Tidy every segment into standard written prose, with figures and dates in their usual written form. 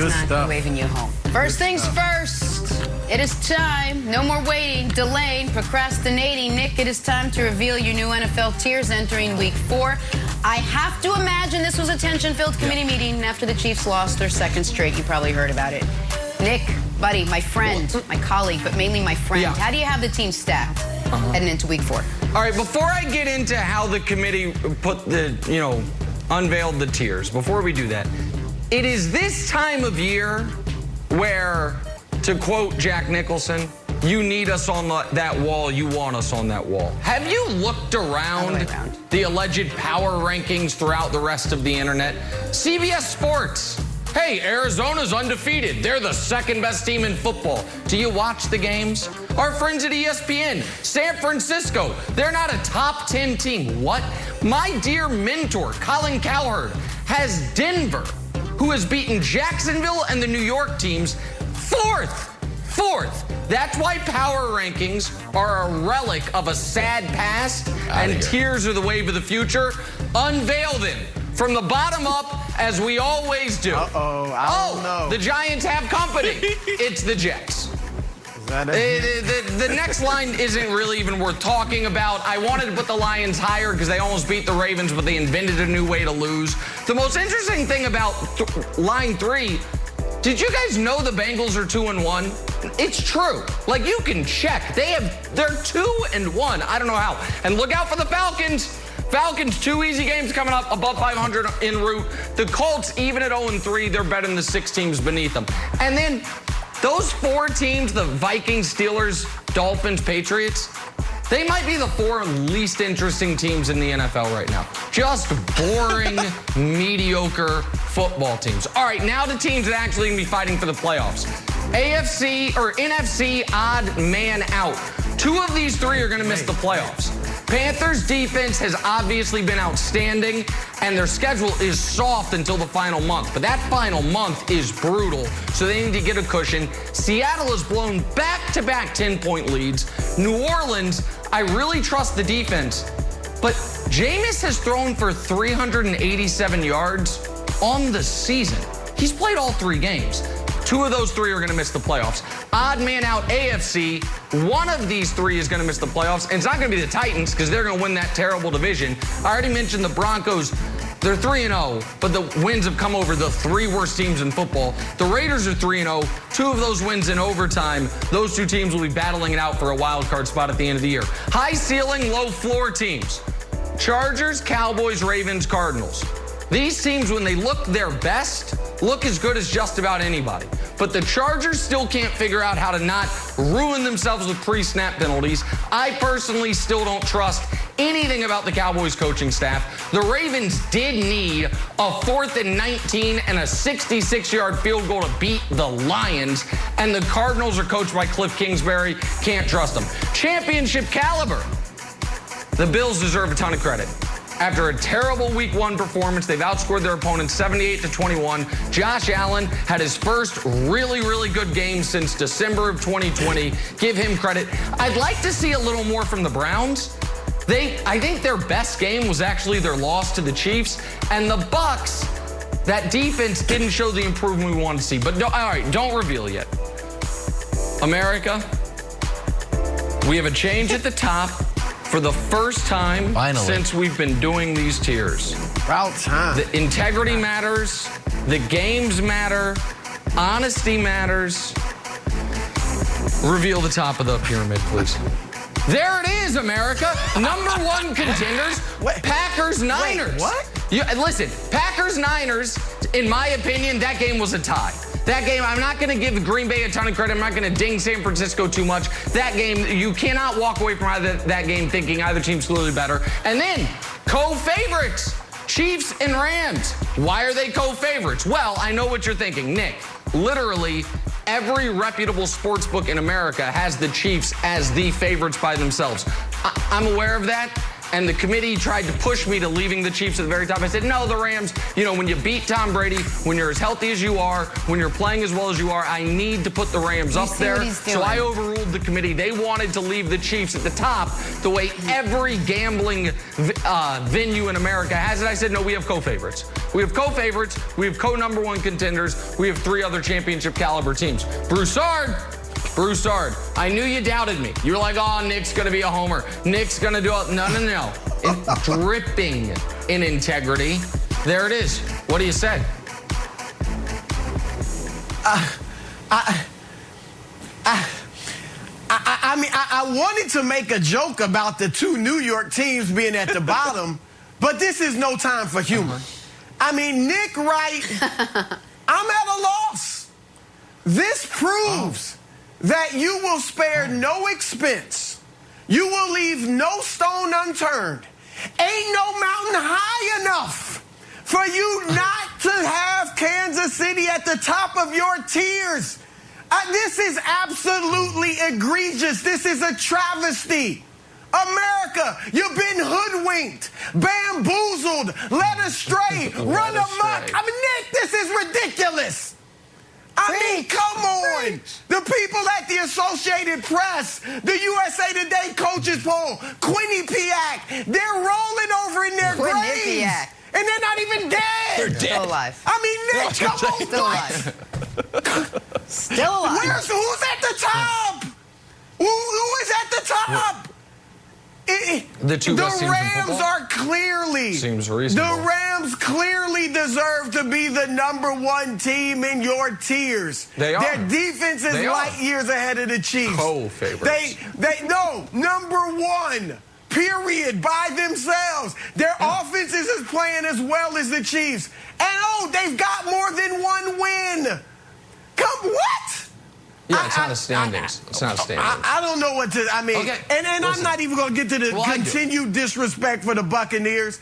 Good not stuff. waving you home. First things first. It is time. No more waiting, delaying, procrastinating. Nick, it is time to reveal your new NFL tiers entering Week 4. I have to imagine this was a tension-filled committee meeting after the Chiefs lost their second straight. You probably heard about it. Nick, buddy, my friend, my colleague, but mainly my friend. How do you have the team stacked heading into Week 4? All right, before I get into how the committee put the, unveiled the tiers, before we do that, it is this time of year where, to quote Jack Nicholson, you need us on that wall, you want us on that wall. Have you looked around the alleged power rankings throughout the rest of the internet? CBS Sports. Hey, Arizona's undefeated. They're the second best team in football. Do you watch the games? Our friends at ESPN, San Francisco, they're not a top 10 team. What? My dear mentor, Colin Cowherd, has Denver, who has beaten Jacksonville and the New York teams, fourth. That's why power rankings are a relic of a sad past, and tiers are the wave of the future. Unveil them from the bottom up, as we always do. I don't know. The Giants have company. It's the Jets. The next line isn't really even worth talking about. I wanted to put the Lions higher because they almost beat the Ravens, but they invented a new way to lose. The most interesting thing about line 3, did you guys know the Bengals are 2-1? It's true. Like, you can check. They're 2-1. I don't know how. And look out for the Falcons. Falcons, 2 easy games coming up, above 500 en route. The Colts, even at 0-3, they're better than the 6 teams beneath them. And then those 4 teams, the Vikings, Steelers, Dolphins, Patriots, they might be the 4 least interesting teams in the NFL right now. Just boring, mediocre football teams. All right, now the teams that actually going to be fighting for the playoffs. NFC odd man out. 2 of these 3 are going to miss the playoffs. Panthers defense has obviously been outstanding, and their schedule is soft until the final month. But that final month is brutal, so they need to get a cushion. Seattle has blown back-to-back 10-point leads. New Orleans, I really trust the defense, but Jameis has thrown for 387 yards on the season. He's played all 3 games. 2 of those 3 are going to miss the playoffs. Odd man out AFC. 1 of these 3 is going to miss the playoffs. And it's not going to be the Titans because they're going to win that terrible division. I already mentioned the Broncos. They're 3-0, but the wins have come over the 3 worst teams in football. The Raiders are 3-0. 2 of those wins in overtime. Those 2 teams will be battling it out for a wild card spot at the end of the year. High ceiling, low floor teams. Chargers, Cowboys, Ravens, Cardinals. These teams, when they look their best, look as good as just about anybody. But the Chargers still can't figure out how to not ruin themselves with pre-snap penalties. I personally still don't trust anything about the Cowboys coaching staff. The Ravens did need a 4th and 19 and a 66-yard field goal to beat the Lions. And the Cardinals are coached by Cliff Kingsbury. Can't trust them. Championship caliber. The Bills deserve a ton of credit. After a terrible Week 1 performance, they've outscored their opponents 78-21. Josh Allen had his first really, really good game since December of 2020. Give him credit. I'd like to see a little more from the Browns. I think their best game was actually their loss to the Chiefs. And the Bucs, that defense didn't show the improvement we wanted to see. But all right, don't reveal yet. America, we have a change at the top. For the first time since we've been doing these tiers. About time. The integrity matters. The games matter. Honesty matters. Reveal the top of the pyramid, please. There it is, America. Number 1 contenders, Packers-Niners. Wait, what? Listen, Packers-Niners, in my opinion, that game was a tie. That game, I'm not going to give Green Bay a ton of credit. I'm not going to ding San Francisco too much. That game, you cannot walk away from that game thinking either team's clearly better. And then, co-favorites, Chiefs and Rams. Why are they co-favorites? Well, I know what you're thinking. Nick, literally every reputable sports book in America has the Chiefs as the favorites by themselves. I'm aware of that. and the committee tried to push me to leaving the Chiefs at the very top. I said, no, the Rams, you know, when you beat Tom Brady, when you're as healthy as you are, when you're playing as well as you are, I need to put the Rams up there. So I overruled the committee. They wanted to leave the Chiefs at the top the way every gambling venue in America has it. I said, no, we have co-favorites. We have co-favorites. We have co-number one contenders. We have 3 other championship caliber teams. Broussard, I knew you doubted me. You were like, oh, Nick's going to be a homer. Nick's going to do it. No. Dripping in integrity. There it is. What do you say? I wanted to make a joke about the 2 New York teams being at the bottom, but this is no time for humor. I mean, Nick Wright, I'm at a loss. This proves that you will spare no expense. You will leave no stone unturned. Ain't no mountain high enough for you not to have Kansas City at the top of your tiers. This is absolutely egregious. This is a travesty. America, you've been hoodwinked, bamboozled, led astray, run amok. I mean, Nick, this is ridiculous. I mean, come on. The people at the Associated Press, the USA Today coaches poll, Quinnipiac, they're rolling over in their graves. And they're not even dead. They're dead. Still alive. I mean, Nick, come on. Still alive. Still alive. Who's at the top? Who is at the top? The 2 best teams in Rams football? are clearly. Seems reasonable. The Rams clearly deserve to be the #1 team in your tiers. They are. Their defense is light years ahead of the Chiefs. Co-favorites. No, #1. Period, by themselves. Their offenses is playing as well as the Chiefs. And they've got more than 1 win. What? Yeah, it's not a standings. It's not a standings. I don't know what to. I mean, okay, and I'm not even going to get to the continued disrespect for the Buccaneers.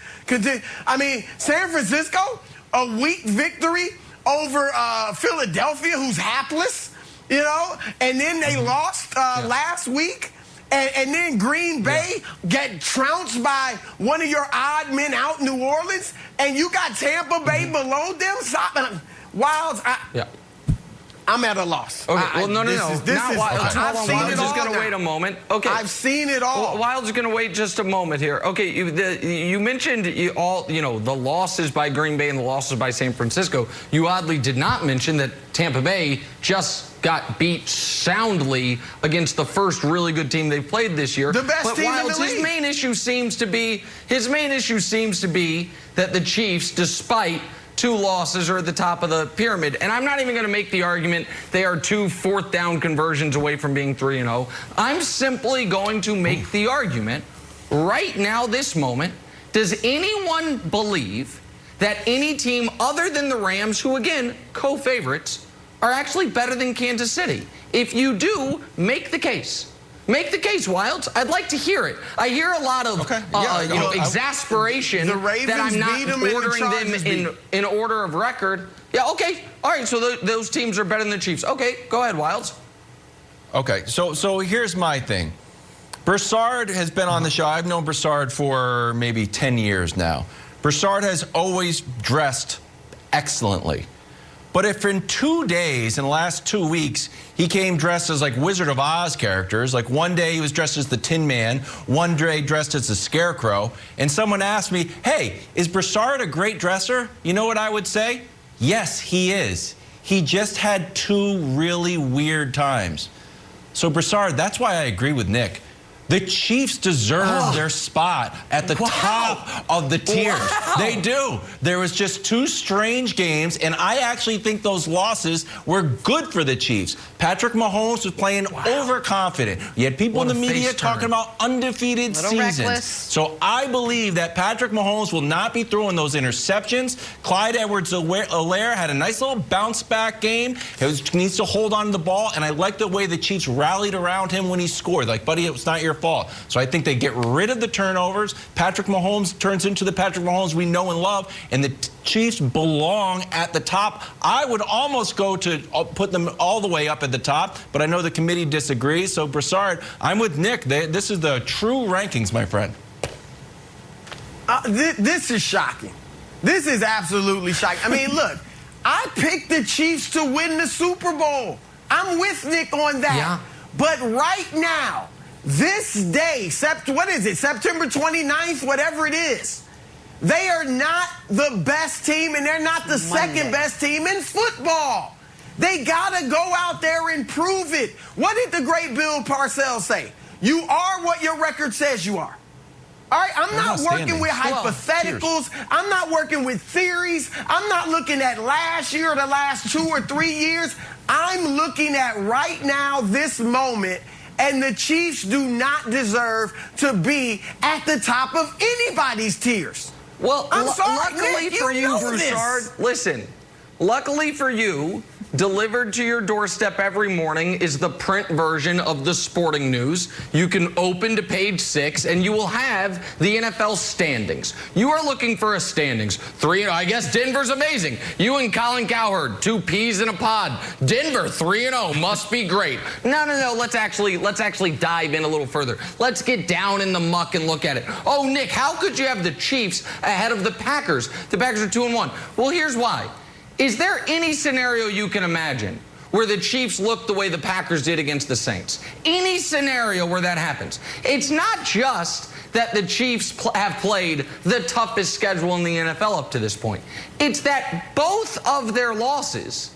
I mean, San Francisco, a weak victory over Philadelphia, who's hapless, you know, and then they lost last week. And then Green Bay get trounced by one of your odd men out in New Orleans, and you got Tampa Bay below them. Wilds, I'm at a loss. Okay, well, no. I've seen it all. Just going to wait a moment. Okay. I've seen it all. Well, Wild's going to wait just a moment here. Okay, you mentioned the losses by Green Bay and the losses by San Francisco. You oddly did not mention that Tampa Bay just got beat soundly against the first really good team they've played this year. The best team in the league. His main issue seems to be that the Chiefs, despite 2 losses, are at the top of the pyramid. And I'm not even going to make the argument they are 2 4th down conversions away from being 3-0. I'm simply going to make the argument right now, this moment, does anyone believe that any team other than the Rams, who again, co-favorites, are actually better than Kansas City? If you do, make the case. Make the case, Wilds. I'd like to hear it. I hear a lot of exasperation that I'm not ordering them in order of record. Yeah, okay. All right, so those teams are better than the Chiefs. Okay, go ahead, Wilds. Okay, so here's my thing. Broussard has been on the show. I've known Broussard for maybe 10 years now. Broussard has always dressed excellently. But if in 2 days, in the last 2 weeks, he came dressed as like Wizard of Oz characters, like one day he was dressed as the Tin Man, one day dressed as the Scarecrow, and someone asked me, hey, is Broussard a great dresser? You know what I would say? Yes, he is. He just had 2 really weird times. So Broussard, that's why I agree with Nick. The Chiefs deserve their spot at the top of the tiers. They do. There was just 2 strange games, and I actually think those losses were good for the Chiefs. Patrick Mahomes was playing overconfident. You had people in the media talking about undefeated seasons. Reckless. So I believe that Patrick Mahomes will not be throwing those interceptions. Clyde Edwards-Helaire had a nice little bounce-back game. He needs to hold on to the ball, and I like the way the Chiefs rallied around him when he scored. Like, buddy, it was not your fault. So I think they get rid of the turnovers. Patrick Mahomes turns into the Patrick Mahomes we know and love, and the Chiefs belong at the top. I would almost go to put them all the way up at the top, but I know the committee disagrees. So Broussard, I'm with Nick. This is the true rankings, my friend. This is shocking. This is absolutely shocking. I mean, look, I picked the Chiefs to win the Super Bowl. I'm with Nick on that. Yeah. But right now, this day, what is it, September 29th, whatever it is, they are not the best team, and they're not the second best team in football. They got to go out there and prove it. What did the great Bill Parcells say? You are what your record says you are. All right, I'm not working with hypotheticals. I'm not working with theories. I'm not looking at last year or the last 2 or 3 years. I'm looking at right now, this moment, and the Chiefs do not deserve to be at the top of anybody's tiers. Well, I'm sorry, luckily Nick, for you, know Broussard, this. listen, luckily for you, delivered to your doorstep every morning is the print version of the Sporting News. You can open to page 6, and you will have the NFL standings. You are looking for a standings. 3-0. I guess Denver's amazing. You and Colin Cowherd, 2 peas in a pod. Denver 3-0 must be great. No. Let's actually dive in a little further. Let's get down in the muck and look at it. Oh, Nick, how could you have the Chiefs ahead of the Packers? The Packers are 2-1. Well, here's why. Is there any scenario you can imagine where the Chiefs look the way the Packers did against the Saints? Any scenario where that happens? It's not just that the Chiefs have played the toughest schedule in the NFL up to this point. It's that both of their losses